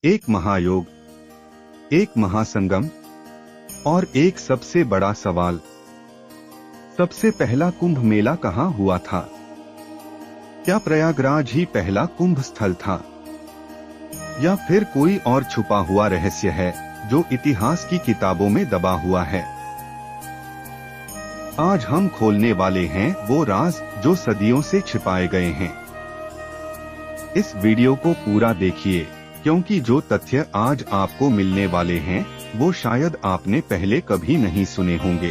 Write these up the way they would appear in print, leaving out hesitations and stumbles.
एक महायोग, एक महासंगम और एक सबसे बड़ा सवाल। सबसे पहला कुंभ मेला कहाँ हुआ था? क्या प्रयागराज ही पहला कुंभ स्थल था, या फिर कोई और छुपा हुआ रहस्य है जो इतिहास की किताबों में दबा हुआ है? आज हम खोलने वाले हैं वो राज जो सदियों से छिपाए गए हैं। इस वीडियो को पूरा देखिए, क्योंकि जो तथ्य आज आपको मिलने वाले हैं वो शायद आपने पहले कभी नहीं सुने होंगे।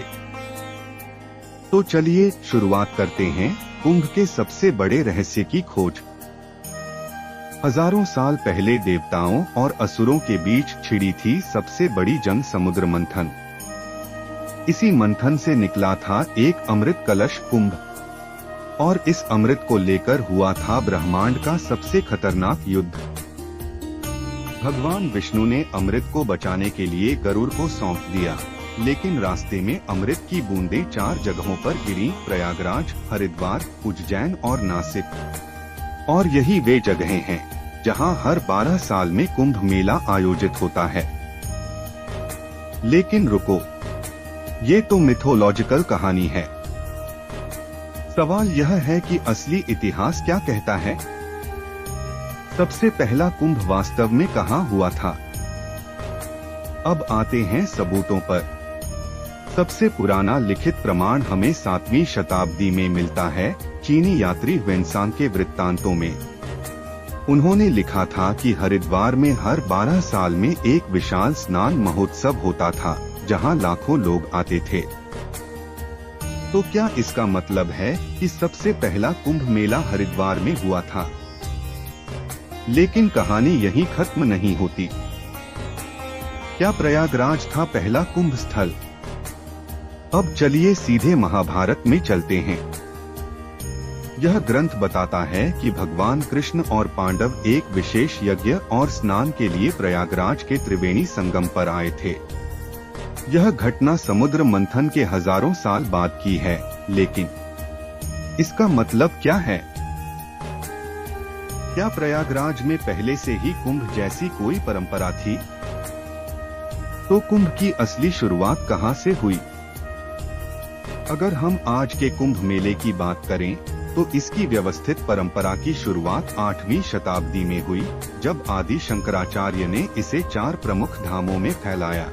तो चलिए शुरुआत करते हैं कुंभ के सबसे बड़े रहस्य की खोज। हजारों साल पहले देवताओं और असुरों के बीच छिड़ी थी सबसे बड़ी जंग, समुद्र मंथन। इसी मंथन से निकला था एक अमृत कलश कुंभ, और इस अमृत को लेकर हुआ था ब्रह्मांड का सबसे खतरनाक युद्ध। भगवान विष्णु ने अमृत को बचाने के लिए गरुड़ को सौंप दिया, लेकिन रास्ते में अमृत की बूंदें 4 जगहों पर गिरी: प्रयागराज, हरिद्वार, उज्जैन और नासिक। और यही वे जगहें हैं जहां हर 12 साल में कुंभ मेला आयोजित होता है। लेकिन रुको, ये तो मिथोलॉजिकल कहानी है। सवाल यह है कि असली इतिहास क्या कहता है? सबसे पहला कुंभ वास्तव में कहाँ हुआ था? अब आते हैं सबूतों पर। सबसे पुराना लिखित प्रमाण हमें 7वीं शताब्दी में मिलता है, चीनी यात्री वेन्सान के वृत्तांतों में। उन्होंने लिखा था कि हरिद्वार में हर 12 साल में एक विशाल स्नान महोत्सव होता था, जहां लाखों लोग आते थे। तो क्या इसका मतलब है कि सबसे पहला कुंभ मेला हरिद्वार में हुआ था? लेकिन कहानी यहीं खत्म नहीं होती। क्या प्रयागराज था पहला कुंभ स्थल? अब चलिए सीधे महाभारत में चलते हैं। यह ग्रंथ बताता है कि भगवान कृष्ण और पांडव एक विशेष यज्ञ और स्नान के लिए प्रयागराज के त्रिवेणी संगम पर आए थे। यह घटना समुद्र मंथन के हजारों साल बाद की है, लेकिन इसका मतलब क्या है? क्या प्रयागराज में पहले से ही कुंभ जैसी कोई परंपरा थी? तो कुंभ की असली शुरुआत कहां से हुई? अगर हम आज के कुंभ मेले की बात करें तो इसकी व्यवस्थित परंपरा की शुरुआत 8वीं शताब्दी में हुई, जब आदि शंकराचार्य ने इसे 4 प्रमुख धामों में फैलाया।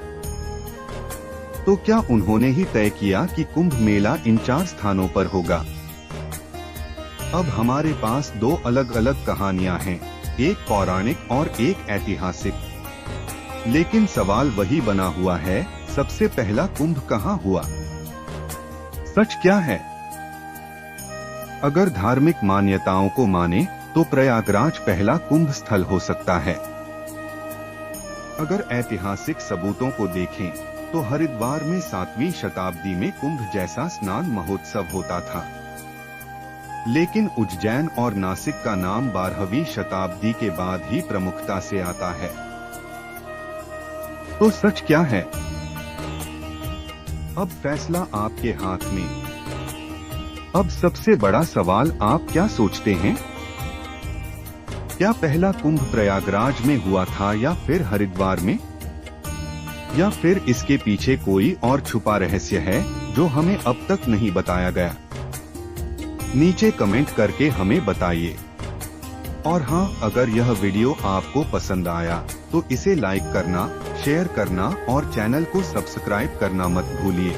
तो क्या उन्होंने ही तय किया कि कुंभ मेला इन 4 स्थानों पर होगा? अब हमारे पास 2 अलग अलग कहानियां हैं, एक पौराणिक और एक ऐतिहासिक। लेकिन सवाल वही बना हुआ है, सबसे पहला कुंभ कहाँ हुआ? सच क्या है? अगर धार्मिक मान्यताओं को माने तो प्रयागराज पहला कुंभ स्थल हो सकता है। अगर ऐतिहासिक सबूतों को देखें तो हरिद्वार में 7वीं शताब्दी में कुंभ जैसा स्नान महोत्सव होता था। लेकिन उज्जैन और नासिक का नाम 12वीं शताब्दी के बाद ही प्रमुखता से आता है। तो सच क्या है? अब फैसला आपके हाथ में। अब सबसे बड़ा सवाल, आप क्या सोचते हैं? क्या पहला कुंभ प्रयागराज में हुआ था या फिर हरिद्वार में? या फिर इसके पीछे कोई और छुपा रहस्य है जो हमें अब तक नहीं बताया गया? नीचे कमेंट करके हमें बताइए। और हाँ, अगर यह वीडियो आपको पसंद आया तो इसे लाइक करना, शेयर करना और चैनल को सब्सक्राइब करना मत भूलिए।